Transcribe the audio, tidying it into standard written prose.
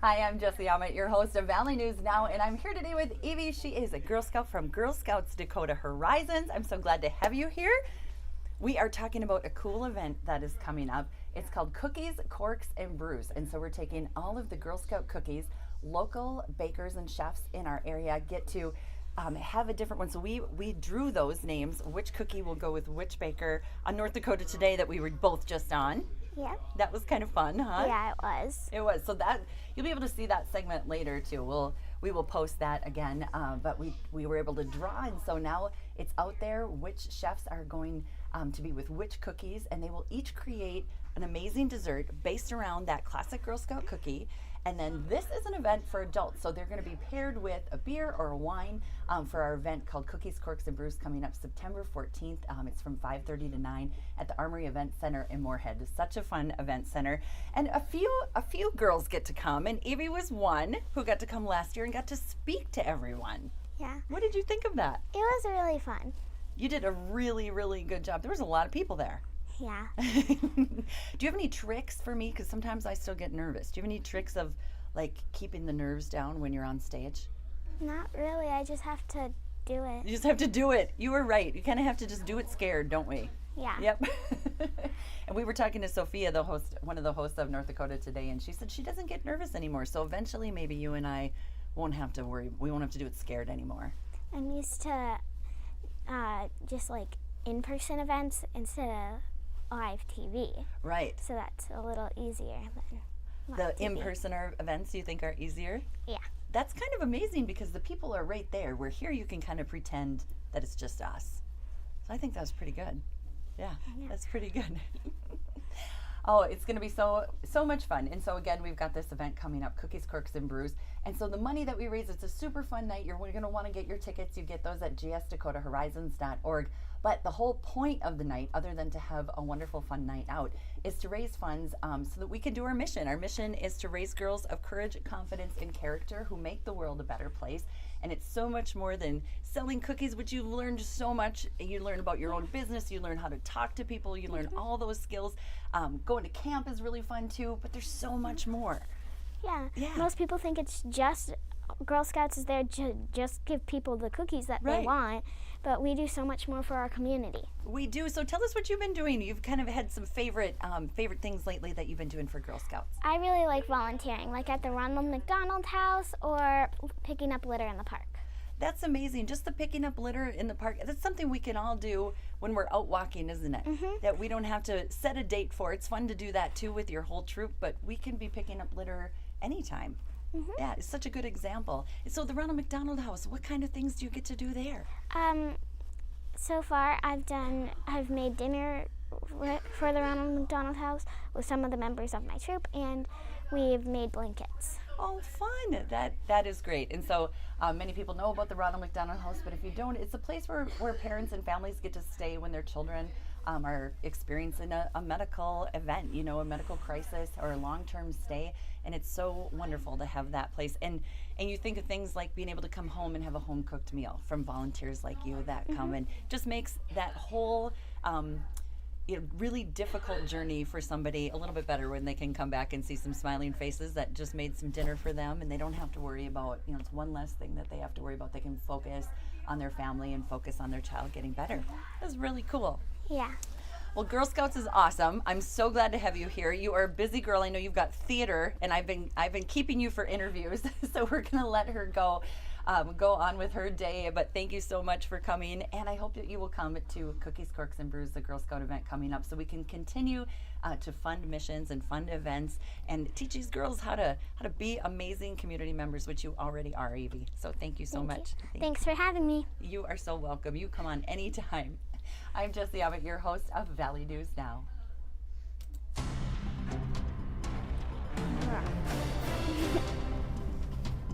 Hi, I'm Jessie Ahmet, your host of Valley News Now, and I'm here today with Evie. She is a Girl Scout from Girl Scouts Dakota Horizons. I'm so glad to have you here. We are talking about a cool event that is coming up. It's called Cookies, Corks, and Brews. And so we're taking all of the Girl Scout cookies. Local bakers and chefs in our area get to have a different one. So we drew those names, which cookie will go with which baker on North Dakota Today that we were both just on. Yep. That was kind of fun, huh? Yeah, it was. It was. So that you'll be able to see that segment later too. We will post that again. But we were able to draw, and so now it's out there which chefs are going to be with which cookies, and they will each create an amazing dessert based around that classic Girl Scout cookie. And then this is an event for adults, so they're going to be paired with a beer or a wine for our event called Cookies, Corks, and Brews coming up September 14th. It's from 5:30 to 9 at the Armory Event Center in Moorhead. It's such a fun event center, and a few girls get to come, and Evie was one who got to come last year and got to speak to everyone. Yeah. What did you think of that? It was really fun. You did a really, really good job. There was a lot of people there. Yeah. Do you have any tricks for me? Because sometimes I still get nervous. Do you have any tricks of like keeping the nerves down when you're on stage? Not really. I just have to do it. You just have to do it. You were right. You kind of have to just do it scared, don't we? Yeah. Yep. And we were talking to Sophia, the host, one of the hosts of North Dakota Today, and she said she doesn't get nervous anymore. So eventually maybe you and I won't have to worry. We won't have to do it scared anymore. I'm used to just like in-person events instead of live TV. Right. So that's a little easier than The live TV. in-person events you think are easier? Yeah. That's kind of amazing because the people are right there. Where here you can kind of pretend that it's just us. So I think that was pretty good. Yeah, that's pretty good. Oh, it's going to be so much fun. And so again, we've got this event coming up, Cookies, Corks, and Brews. And so the money that we raise, it's a super fun night. You're going to want to get your tickets. You get those at gsdakotahorizons.org. But the whole point of the night, other than to have a wonderful, fun night out, is to raise funds so that we can do our mission. Our mission is to raise girls of courage, confidence, and character who make the world a better place. And it's so much more than selling cookies, which you've learned so much. You learn about your own business. You learn how to talk to people. You learn all those skills. Going to camp is really fun too, but there's so much more. Yeah. Yeah. Most people think it's just Girl Scouts is there to just give people the cookies that they Right. want, but we do so much more for our community. We do. So tell us what you've been doing. You've kind of had some favorite things lately that you've been doing for Girl Scouts. I really like volunteering, like at the Ronald McDonald House or picking up litter in the park. That's amazing. Just the picking up litter in the park. That's something we can all do when we're out walking, isn't it? That we don't have to set a date for. It's fun to do that too with your whole troop, but we can be picking up litter anytime. Yeah, it's such a good example. So the Ronald McDonald House, what kind of things do you get to do there? So far, I've made dinner for the Ronald McDonald House with some of the members of my troop, and we've made blankets. Oh, fun. That is great. And so many people know about the Ronald McDonald House, but if you don't, it's a place where parents and families get to stay when their children are experiencing a medical event, a medical crisis or a long-term stay. And it's so wonderful to have that place. And you think of things like being able to come home and have a home-cooked meal from volunteers like you that come and just makes that whole really difficult journey for somebody a little bit better when they can come back and see some smiling faces that just made some dinner for them, and they don't have to worry about, it's one less thing that they have to worry about. They can focus on their family and focus on their child getting better. That's really cool. Yeah. Well, Girl Scouts is awesome. I'm so glad to have you here. You are a busy girl. I know you've got theater, and I've been keeping you for interviews, so we're gonna let her go on with her day. But thank you so much for coming, and I hope that you will come to Cookies, Corks, and Brews, the Girl Scout event coming up, so we can continue to fund missions and fund events and teach these girls how to be amazing community members, which you already are, Evie. So thank you so much. Thanks for having me. You are so welcome. You come on anytime. I'm Jessie Abbott, your host of Valley News Now.